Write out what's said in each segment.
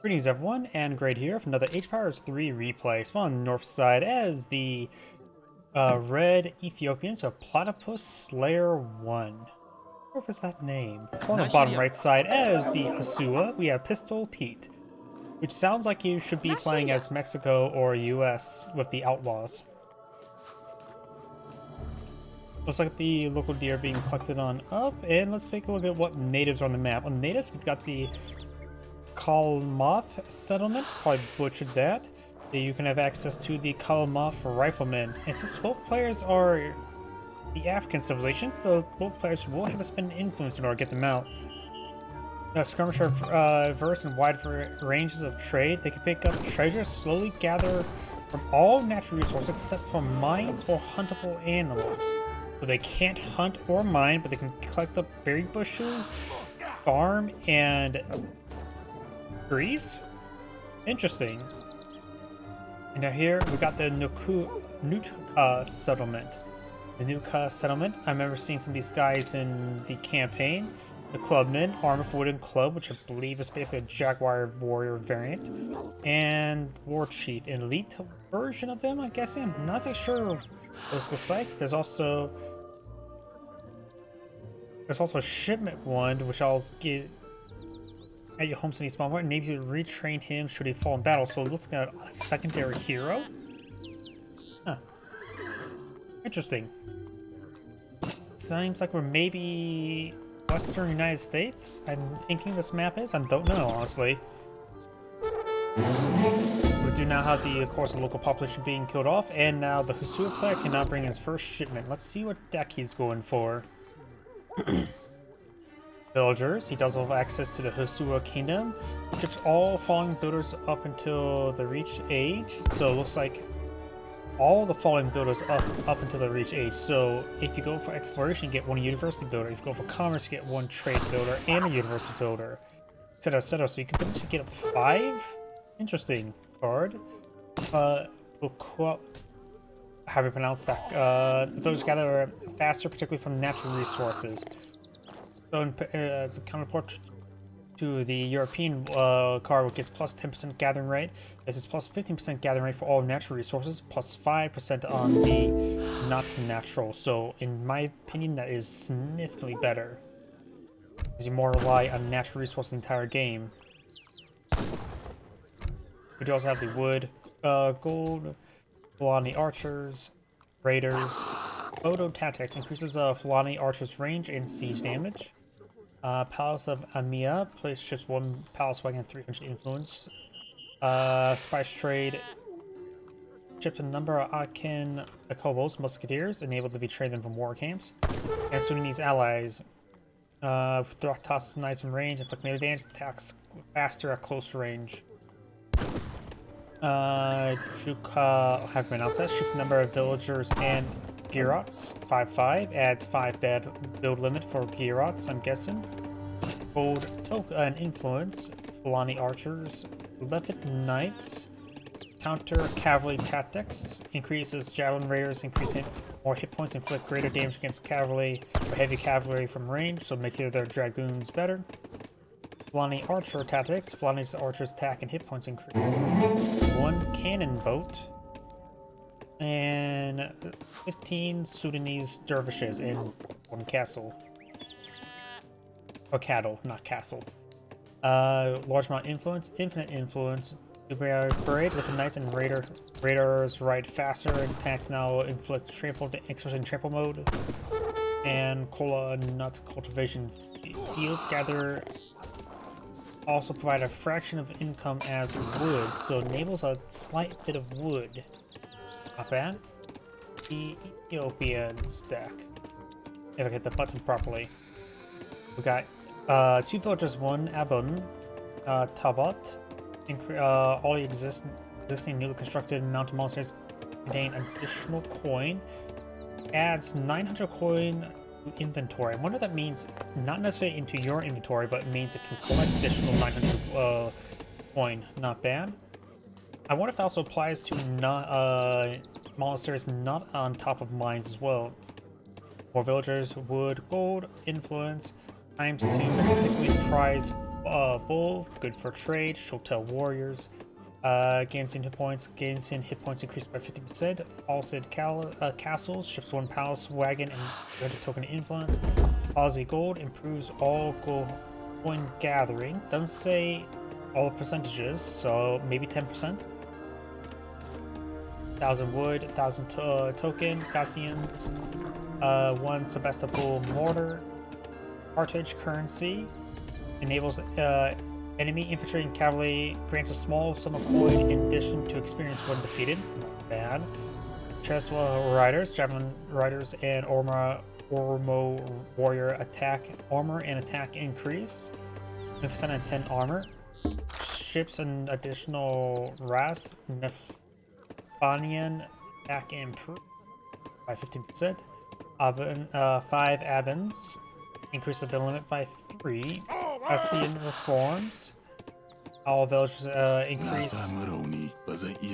Greetings everyone, and Great here for another Age of Empires 3 replay. Spawn on the north side as the red Ethiopians, so Platypus Slayer1. What was that name? Spawn on the bottom right side as the Hasua, we have PistolPete, which sounds like you should be playing as Mexico or US with the Outlaws. Looks like the local deer being collected on up, and let's take a look at what natives are on the map. On the natives, we've got the Kalmoth settlement, probably butchered that. You can have access to the Kalmoth riflemen. And since both players are the African civilization, so both players will have to spend influence in order to get them out. Skirmish are versed in wide ranges of trade. They can pick up treasures, slowly gather from all natural resources except for mines or huntable animals. So they can't hunt or mine, but they can collect up berry bushes, farm, and trees? Interesting. And now here we got the Nutka settlement. The Nutka settlement, I remember seeing some of these guys in the campaign. The clubmen, armored wooden club, which I believe is basically a jaguar warrior variant. And war chief, an elite version of them, I guess. I'm not so sure what this looks like. There's also a shipment one, which I'll get at your home city spawn point, and maybe you retrain him should he fall in battle. So it looks like a secondary hero. Huh. Interesting. Seems like we're maybe Western United States. I'm thinking this map is. I don't know, honestly. We do now have the, of course, the local population being killed off, and now the Hasua player cannot bring his first shipment. Let's see what deck he's going for. Villagers. He does have access to the Hasua kingdom. Ships all fallen builders up until the reach age. So it looks like all the fallen builders up until the reach age. So if you go for exploration, you get one university builder. If you go for commerce, you get one trade builder and a university builder, etc., etc. So you can potentially get 5. Interesting card. How do you pronounce that? The villagers gather faster, particularly from natural resources. So it's a counterpart to the European card, which gives plus 10% gathering rate. This is plus 15% gathering rate for all natural resources, plus 5% on the not natural. So in my opinion, that is significantly better, because you more rely on natural resources the entire game. We do also have the wood, gold, Fulani archers, raiders. Photo tactics increases Fulani archers' range and siege damage. Palace of Amia, place just 1 palace wagon and 300 influence. Spice trade, ships a number of Akin Akovos, musketeers, enable to be traded from war camps. And Sudanese allies, toss knights in range, inflict melee damage, attacks faster at close range. Juka, have been announced that, ship a number of villagers and Girots, 5/5, adds 5 bed build limit for Girots, I'm guessing. Gold token and influence, Fulani archers, Levit knights, counter cavalry tactics, increases javelin raiders, increase more hit points, inflict greater damage against cavalry or heavy cavalry from range, so make their dragoons better. Fulani archer tactics, Fulani's archers attack and hit points increase. 1 cannon boat. And 15 Sudanese dervishes in 1 castle. Or cattle, not castle. Large amount of influence, infinite influence. Parade with the knights and raiders ride faster and attacks now inflict trample, especially in trample mode. And cola nut cultivation fields gather also provide a fraction of income as wood, so enables a slight bit of wood. Not bad. The Ethiopian stack. If I get the button properly. We got 2 villagers, 1 Abon, Tabat. All the existing newly constructed mountain monsters contain additional coin. Adds 900 coin to inventory. I wonder if that means not necessarily into your inventory, but it means it can collect additional 900 coin. Not bad. I wonder if that also applies to monsters not on top of mines as well. More villagers, wood, gold, influence, times 2, particularly prize Bull, good for trade. Shotel Warriors. Gains in hit points. Gains in hit points increased by 50%. Falsid Castles. Ships 1 palace wagon and 200 token influence. Aussie Gold improves all gold coin gathering. Doesn't say all the percentages, so maybe 10%. 1,000 wood, 1,000 token, Gaussians, 1 Sebastopol mortar, cartridge currency, enables enemy infantry and cavalry, grants a small sum of coin in addition to experience when defeated. Not bad. Cheswa riders, javelin riders, and Ormo warrior attack armor and attack increase. 20% and 10 armor. Ships an additional Ras Nefanian attack improve by 15%. 5 Abens increase the bill limit by 3. Asian reforms. All villages increase.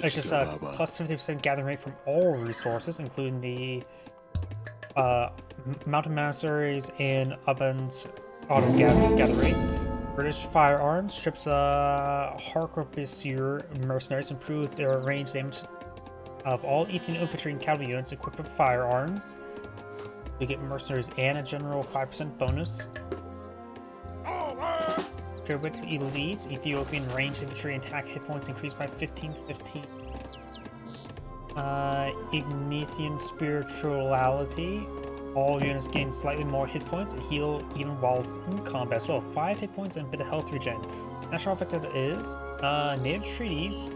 It's just a plus 50% gathering rate from all resources, including the mountain monasteries and Abens auto gathering rate. British firearms. Ships Harcourtbusir mercenaries improve their range damage of all Ethiopian infantry and cavalry units equipped with firearms. We get mercenaries and a general 5% bonus. Tribute elites. Ethiopian range infantry and attack hit points increased by 15 to 15. Ignatian spirituality. All units gain slightly more hit points and heal even whilst in combat as well. 5 hit points and a bit of health regen. Natural effect of it is native treaties.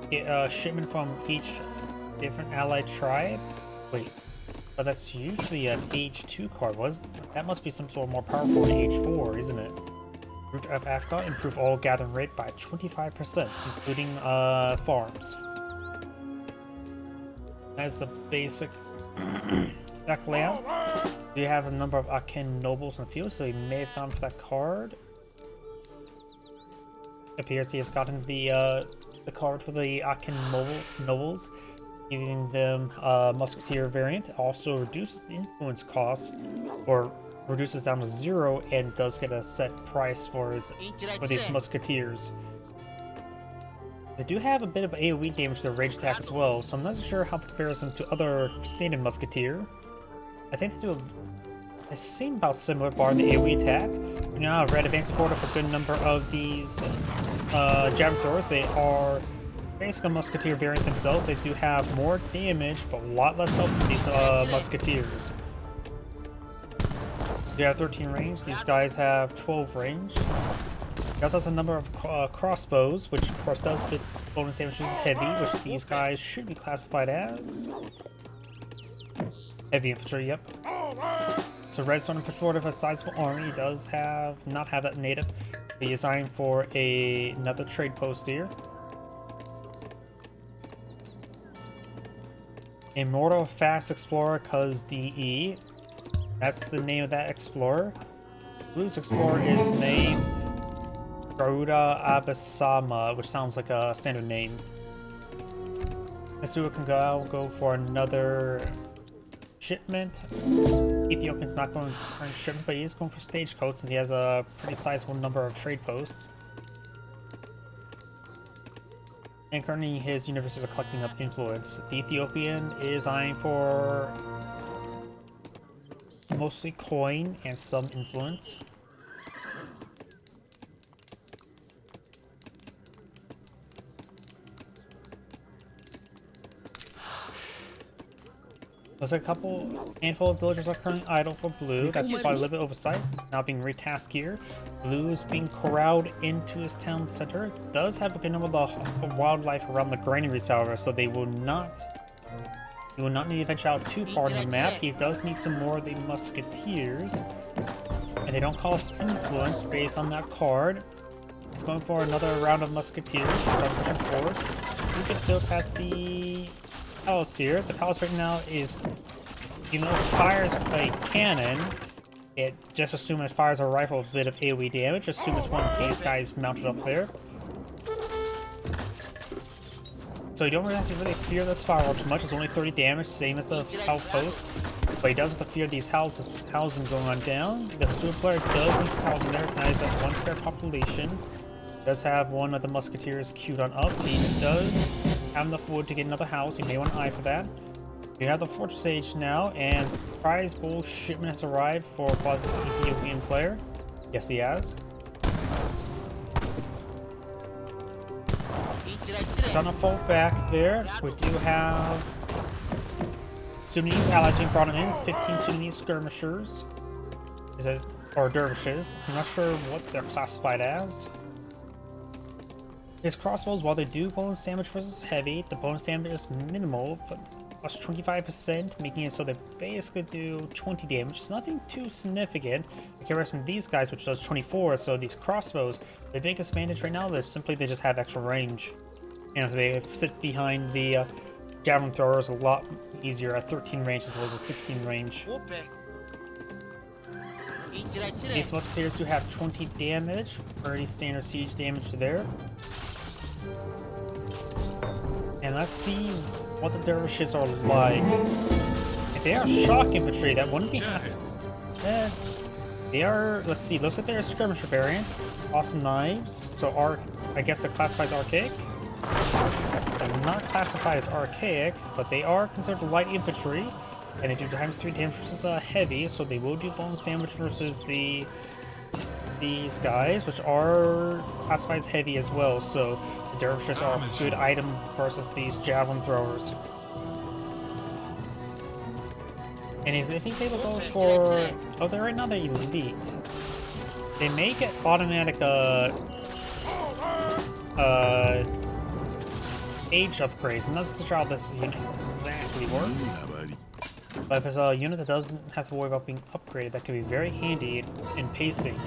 Get a shipment from each different allied tribe. Wait, but that's usually an H2 card. That must be some sort of more powerful than H4, isn't it? Root of Africa, improve all gathering rate by 25%, including farms. That's the basic deck layout. You have a number of Akin nobles in the field, so you may have gone for that card. Appears he has gotten the card for the Akin nobles, giving them musketeer variant. Also reduces the influence cost, or reduces down to 0, and does get a set price for these musketeers. They do have a bit of AoE damage to their range attack as well, so I'm not sure how it compares them to other standard musketeer. I think they seem about similar, bar the AoE attack. You now have red advancing order for a good number of these javelin throwers. They are basically a musketeer variant themselves. They do have more damage, but a lot less health than these musketeers. They have 13 range. These guys have 12 range. He also has a number of crossbows, which of course does bit bonus damage, which is heavy, which these guys should be classified as heavy infantry. Yep. So Redstone and Patrol of a sizable army. He does not have that native. He is designed for another trade post here. Immortal Fast Explorer, cause DE. That's the name of that explorer. Blue's explorer is named Garuda Abasama, which sounds like a standard name. Hasua can go for another shipment. Ethiopian's not going for current shipment, but he is going for stagecoach since he has a pretty sizable number of trade posts. And currently his universities are collecting up influence. The Ethiopian is eyeing for mostly coin and some influence. There's a handful of villagers are currently idle for blue. That's probably a little bit oversight. Now being retasked here. Blue is being corralled into his town center. Does have a good number of wildlife around the granaries, however, so they will not need to venture out too far on the map. He does need some more of the musketeers, and they don't cost influence based on that card. He's going for another round of musketeers. Start pushing forward. We get built at the palace here. The palace right now is, even though it fires a cannon, it just assumes it fires a rifle with a bit of AoE damage. Assume it's one of these guys mounted up there. So you don't really have to really fear the spiral too much. It's only 30 damage, same as the outpost. But he does have to fear these housing going on down. The Hasua player does need his housing there. Now he's at 1 spare population. Does have one of the musketeers queued on up. He does have enough wood to get another house. You may want to eye for that. We have the Fortress Age now, and prize bowl shipment has arrived for the Ethiopian player. Yes, he has. Trying to fall back there. We do have Sudanese allies being brought in. 15 Sudanese skirmishers, or dervishes. I'm not sure what they're classified as. His crossbows, while they do bonus damage versus heavy, the bonus damage is minimal, but plus 25%, making it so they basically do 20 damage. It's nothing too significant in comparison to these guys, which does 24. So these crossbows, the biggest advantage right now is simply they just have extra range. And if they sit behind the javelin throwers, a lot easier at 13 range as opposed to 16 range. These musketeers do have 20 damage, already standard siege damage there. And let's see what the dervishes are like. If they are shock infantry, that wouldn't be they are, let's see, looks like they're a skirmisher variant. Awesome knives, so I guess they're classified as archaic. They're not classified as archaic, but they are considered light infantry, and they do times 3 damage versus heavy, so they will do bonus damage versus these guys, which are classified as heavy as well. So the dervishes are a good item versus these javelin throwers. And if he's able to go for, oh, they're right now they're elite. They may get automatic age upgrades. I'm not sure how this unit exactly works. But if there's a unit that doesn't have to worry about being upgraded, that can be very handy in pacing.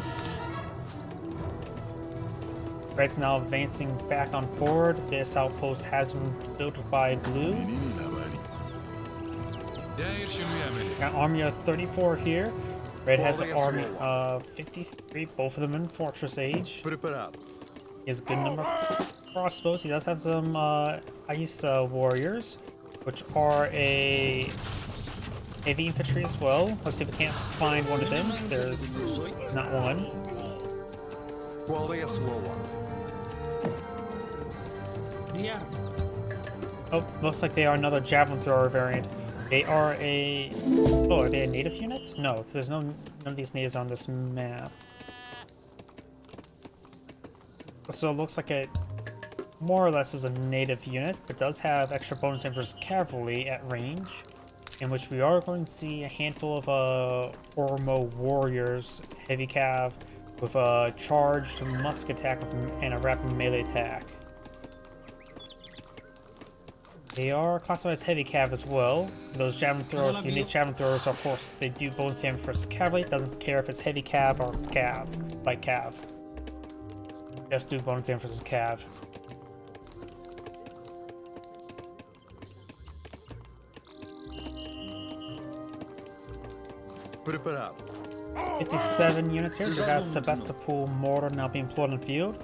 Red's now advancing back on forward. This outpost has been built by blue. Got an army of 34 here. Red has an army of 53, both of them in Fortress Age. He has a good number of crossbows. He does have some ice warriors, which are a heavy infantry as well. Let's see if we can't find one of them. There's not one. Oh, looks like they are another javelin thrower variant. They are a... Oh, are they a native unit? No, there's none of these natives on this map. So it looks like it more or less is a native unit, but does have extra bonus versus cavalry at range, in which we are going to see a handful of Ormo warriors, heavy cav, with a charged musk attack and a rapid melee attack. They are classified as heavy cav as well. Those javelin throwers, unique javelin throwers, of course, they do bonus damage versus cavalry. It doesn't care if it's heavy cav or cav, like cav. Just do bonus damage versus cav. Prepare. 57 units here. We got Sebastopol mortar now being employed in the field.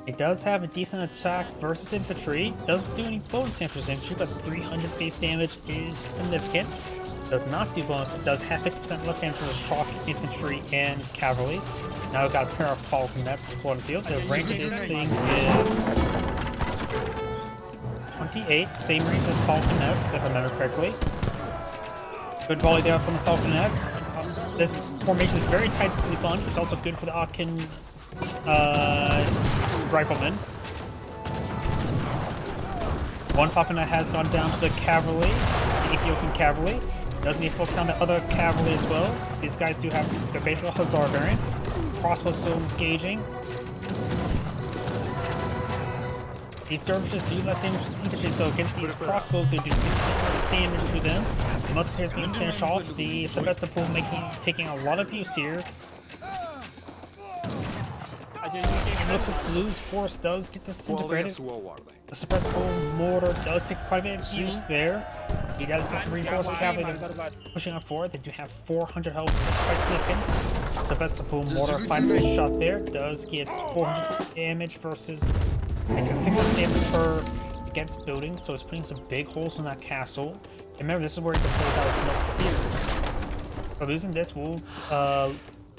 It does have a decent attack versus infantry. Doesn't do any bonus damage versus infantry, but 300 base damage is significant. Does not do bonus. Does have 50% less damage versus shock infantry and cavalry. Now we've got a pair of falconets deployed in the field. The range of this thing is 28, same range as falconets, if I remember correctly. Good volley there from the falconets. This formation is very tightly bunched, which is also good for the Akin riflemen. One falconet has gone down to the cavalry, the Ethiopian cavalry. Does need to focus on the other cavalry as well. These guys do have, they're basically a Hussar variant. Crossbows still engaging. These dervishes do less damage to infantry, so against these crossbows, they do less damage to them. The musketeers being finished off. The Sebastopol taking a lot of abuse here. It looks like Blue's force does get disintegrated. The Sebastopol mortar does take quite a bit of abuse there. He does get some reinforced cavalry pushing on forward. They do have 400 health, which is quite significant. Sebastopol mortar finds a shot there. Does get 400 damage versus makes it 600 damage per against buildings, so he's putting some big holes in that castle. And remember, this is where he deploys out his musketeers. So losing this will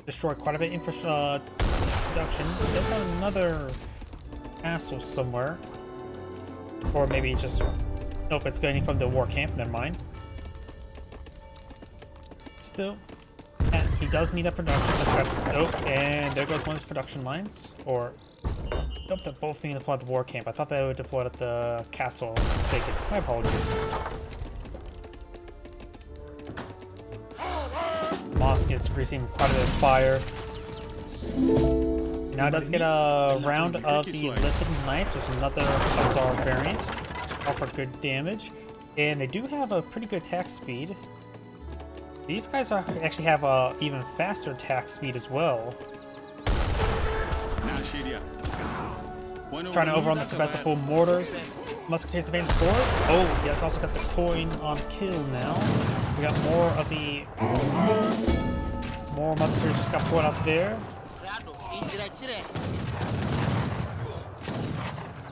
destroy quite a bit of production. He does have another castle somewhere. Or maybe just... Nope, it's getting from the war camp, never mind. Still, and he does need a production. Oh, and there goes one of his production lines. Or, nope, they're both being deployed at the war camp. I thought they were deployed at the castle. I was mistaken. My apologies. Mosque is receiving quite a bit of fire. Now it does get a round of the Lifted Knights, which is another Hasua variant. Offer good damage. And they do have a pretty good attack speed. These guys actually have a even faster attack speed as well. Trying to overrun the successful mortars. Musketeers advance forward. Oh, yes, also got the coin on kill now. We got more of the... More musketeers just got put out there.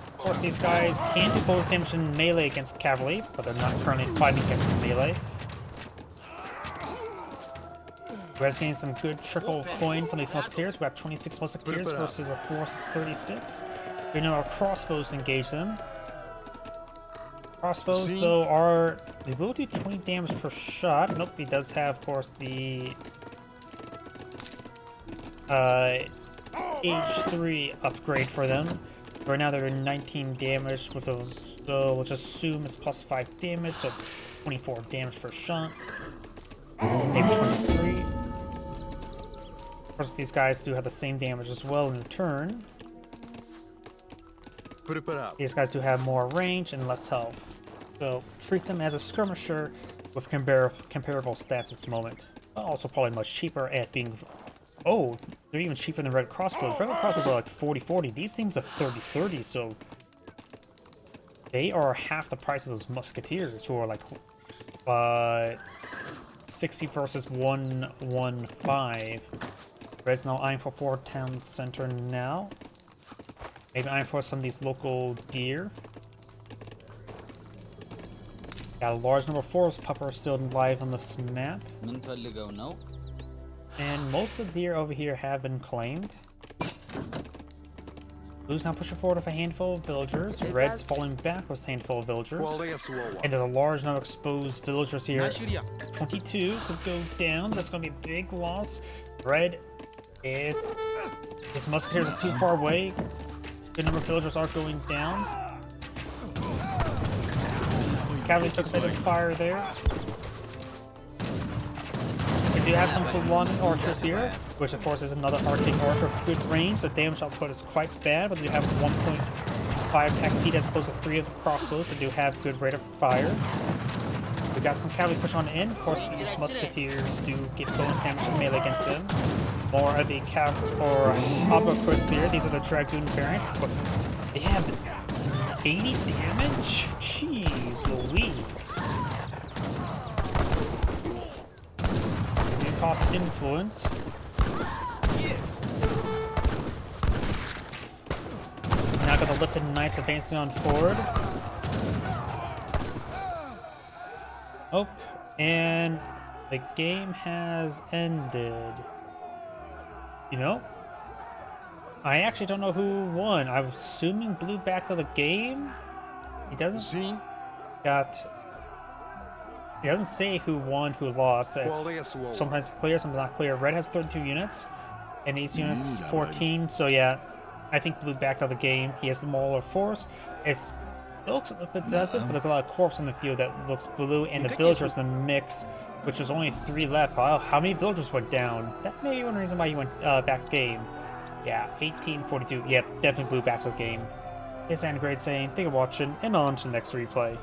Of course, these guys can do bonus damage in melee against cavalry, but they're not currently fighting against melee. You guys getting some good triple coin from these musketeers. We got 26 musketeers versus a force of 36. We know our crossbows to engage them. Crossbows, though, they will do 20 damage per shot. Nope, he does have, of course, the Age 3 upgrade for them. Right now they're 19 damage with a, so we'll just assume it's plus 5 damage, so 24 damage per shot. Maybe 23. Of course, these guys do have the same damage as well in return. These guys do have more range and less health. So treat them as a skirmisher with comparable stats at the moment. But also probably much cheaper at being... Oh, they're even cheaper than red crossbows. Red crossbows are like 40-40. These things are 30-30, so... They are half the price of those musketeers, who are like... 60 versus 115. Red's now eyeing for 4 town center now. Maybe eyeing for some of these local deer. Got a large number of forest puppers still live on this map. And most of the deer over here have been claimed. Blue's now pushing forward with a handful of villagers. Red's falling back with a handful of villagers. And there's a large number of exposed villagers here. 22 could go down. That's going to be a big loss. Red, his musketeers are too far away. Good number of villagers are going down. Cavalry took a bit of fire there. We do have some Fulani archers here, which of course is another arcane archer with good range. The damage output is quite bad, but they have 1.5 attack speed as opposed to 3 of the crossbows that do have good rate of fire. We got some cavalry push on in. Of course, these musketeers do get bonus damage in melee against them. More of the Abakus here. These are the Dragoon variant. But they have 80 damage? Jeez Louise. They cost influence. Now got the Lifted Knights advancing on forward. Oh, and the game has ended. You know, I actually don't know who won. I'm assuming Blue back to the game. He doesn't say who won, who lost. It's sometimes clear, sometimes not clear. Red has 32 units, and these units 14. So yeah, I think Blue backed out of the game. He has the smaller force. It looks pathetic, but there's a lot of corpse in the field that looks blue, and the villagers in the mix, which was only 3 left. Wow, how many villagers went down? That may be one reason why you went back to game. Yeah, 1842. Yep, definitely Blue back to the game. It's Anna Great saying, thank you for watching, and on to the next replay.